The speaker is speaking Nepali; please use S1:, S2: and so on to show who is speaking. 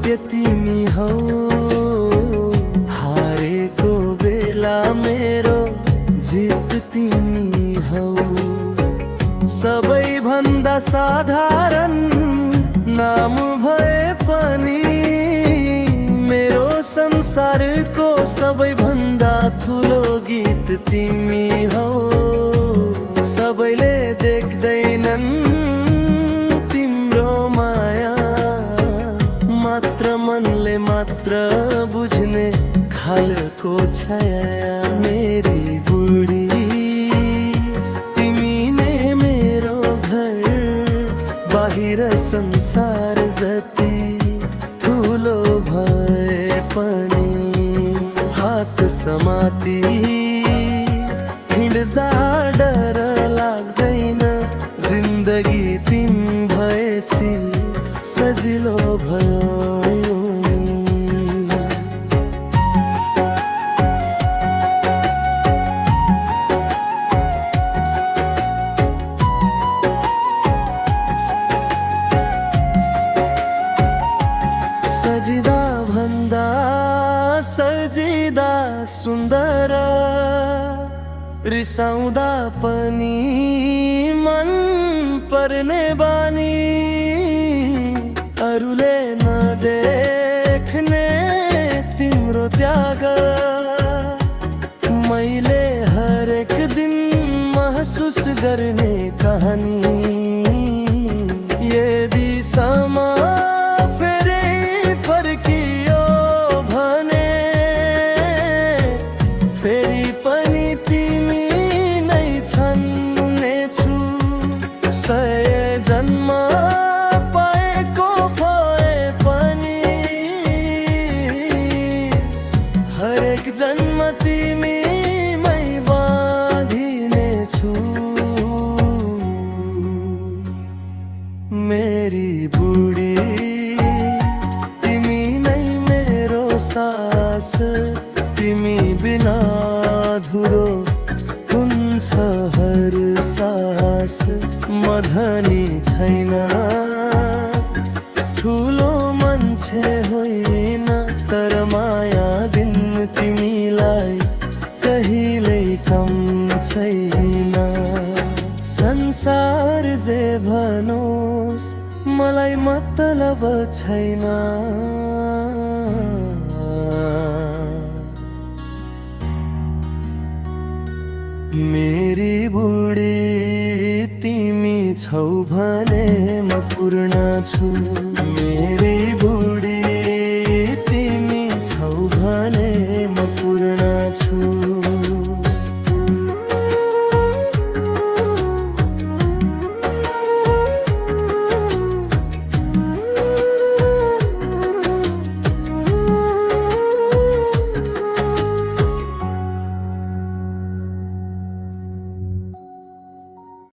S1: सत्य तिमी हौ, हारेको बेला मेरो जित तिमी हौ। सबैभन्दा साधारण नाम भए पनि मेरो संसारको सबैभन्दा ठुलो गीत तिमी हौ। सबैले देख्दैनन् तिम्रो माया, मात्र मनले मात्र बुझ्ने खालको छाया। मेरी बुढी तिमी नै मेरो घर, बाहिर संसार जति ठुलो भए पनि हात समाती हिँड्दा डर लाग्दैन। जिन्दगी तिमी भएसी सजिलो भयो। सजिदा भन्दा सजिदा सुन्दर, रिसाउँदा पनि मन पर्ने बानी। अरूले नदेख्ने तिम्रो त्याग मैले हरेक दिन महसुस गर्ने कहानी। यदि समा फेरि फर्कियो भने फेरि पनि तिमी नै छन्नेछु। 100 जन्म पाएको भए पनि हरेक जन्म तिमीमै बाँधिनेछु। मेरी बुढी तिमी नै मेरो सास, तिमी बिना अधुरो हुन्छ हर सास। मधनी छैन, ठुलो मान्छे होइन, तर माया दिन तिमीलाई कहिल्यै कम छैन। संसार जे भनोस् मलाई मतलब छैन। मेरी बुढी तिमी छौ भने म पूर्ण छु। मेरी बुढी